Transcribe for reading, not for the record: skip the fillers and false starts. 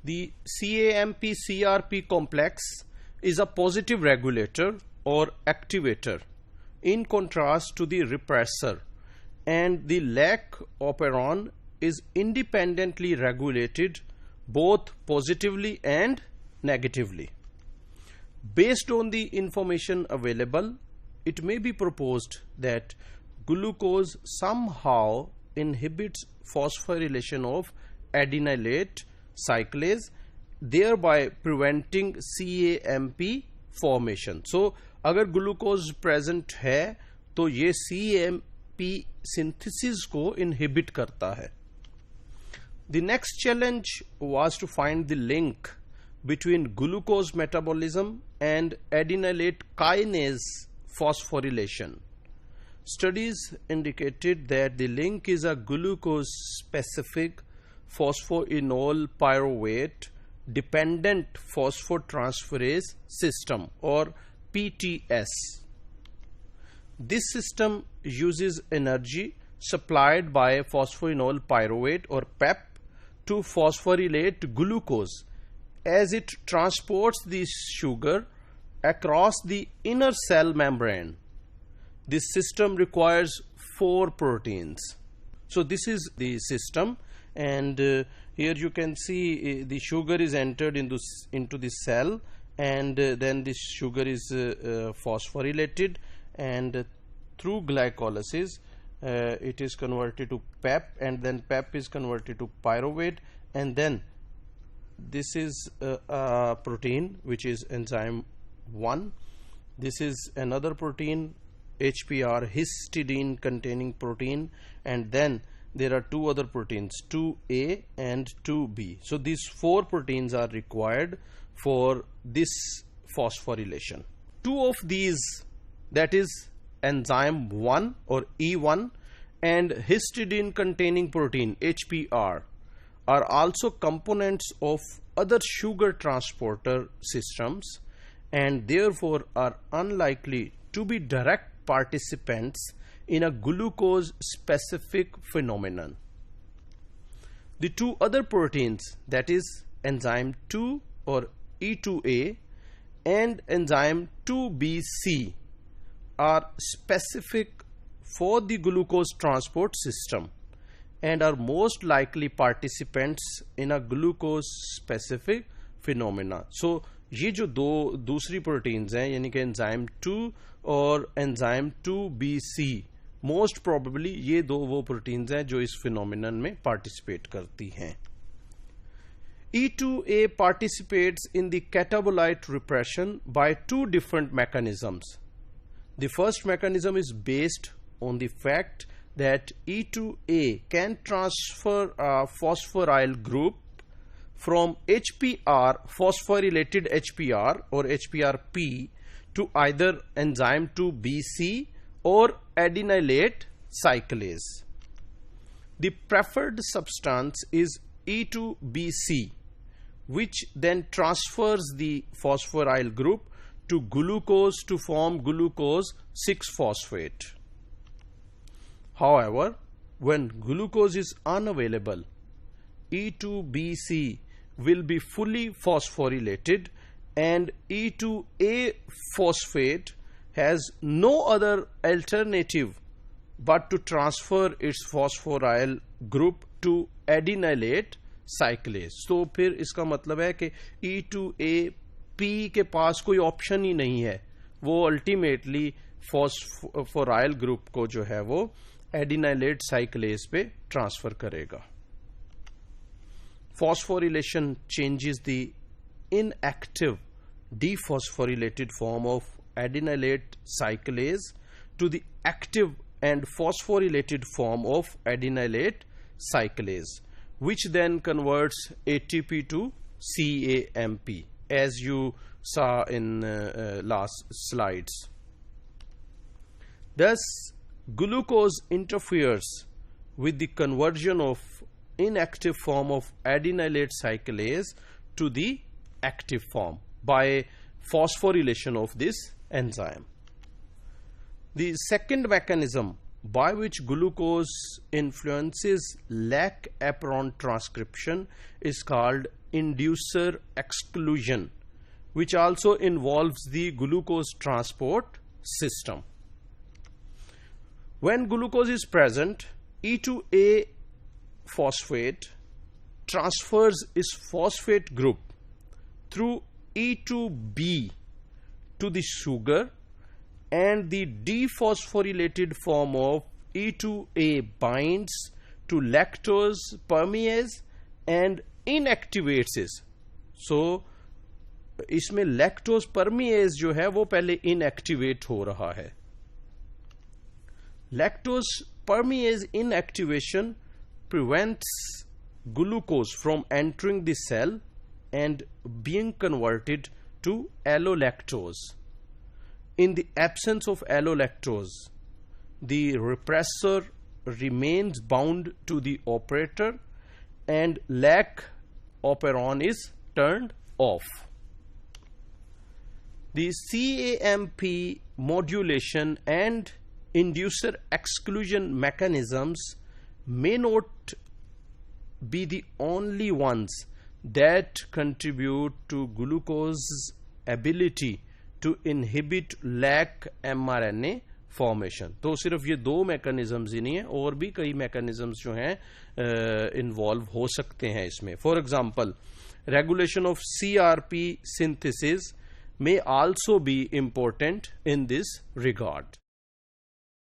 The CAMP-CRP complex is a positive regulator or activator in contrast to the repressor, and the lac operon is independently regulated both positively and negatively. Based on the information available, it may be proposed that glucose somehow inhibits phosphorylation of adenylate cyclase, thereby preventing CAMP formation. So अगर glucose present है तो ये CAMP synthesis को inhibit करता है. The next challenge was to find the link between glucose metabolism and adenylate kinase phosphorylation. Studies indicated that the link is a glucose-specific phosphoenol pyruvate dependent phosphotransferase system or PTS. This system uses energy supplied by phosphoenol pyruvate or PEP to phosphorylate glucose as it transports the sugar across the inner cell membrane. This system requires 4 proteins. So this is the system, and here you can see the sugar is entered into the cell, and then this sugar is phosphorylated, and through glycolysis it is converted to PEP, and then PEP is converted to pyruvate, and then this is a protein which is enzyme 1. This is another protein, HPR, histidine containing protein, and then there are 2 other proteins, 2A and 2B. So these 4 proteins are required for this phosphorylation. 2 of these, that is enzyme 1 or E1 and histidine containing protein HPR, are also components of other sugar transporter systems and therefore are unlikely to be direct participants in a glucose specific phenomenon. The 2 other proteins, that is enzyme 2 or E2A and enzyme 2BC, are specific for the glucose transport system and are most likely participants in a glucose specific phenomena. So ये जो दूसरी proteins हैं यानी कि enzyme 2 और enzyme 2BC, most probably ये 2 वो proteins हैं जो इस फिनोमिनन में पार्टिसिपेट करती हैं. E2A participates in the catabolite repression by 2 different mechanisms. The first mechanism is based on the fact that E2A can transfer a phosphoryl group from HPR, phosphorylated HPR or HPRP, to either enzyme 2BC or adenylate cyclase. The preferred substance is E2BC, which then transfers the phosphoryl group to glucose to form glucose 6-phosphate. However, when glucose is unavailable, E2BC will be fully phosphorylated and E2A phosphate has no other alternative but to transfer its phosphoryl group to adenylate cyclase. तो फिर इसका मतलब है कि E2AP के पास कोई option ही नहीं है, वो अल्टीमेटली फॉस्फोराइल ग्रुप को जो है वो एडिनाइलेट साइक्लेज पे ट्रांसफर करेगा. Phosphorylation changes the inactive dephosphorylated form of adenylate cyclase to the active and phosphorylated form of adenylate cyclase, which then converts ATP to CAMP, as you saw in last slides. Thus, glucose interferes with the conversion of inactive form of adenylate cyclase to the active form by phosphorylation of this enzyme. The second mechanism by which glucose influences lac apron transcription is called inducer exclusion, which also involves the glucose transport system. When glucose is present, E2A phosphate transfers its phosphate group through E2B to the sugar, and the dephosphorylated form of E2A binds to lactose permease and inactivates it. So इसमें lactose permease जो है वो पहले inactivate हो रहा है. Lactose permease inactivation prevents glucose from entering the cell and being converted to allolactose. In the absence of allolactose, the repressor remains bound to the operator and lac operon is turned off. The CAMP modulation and inducer exclusion mechanisms may not be the only ones that contribute to glucose's ability to inhibit lac mRNA formation. तो सिर्फ ये दो mechanisms ही नहीं है, और भी कई mechanisms जो हैं इन्वॉल्व हो सकते हैं इसमें. For example, regulation of CRP synthesis may also be important in this regard.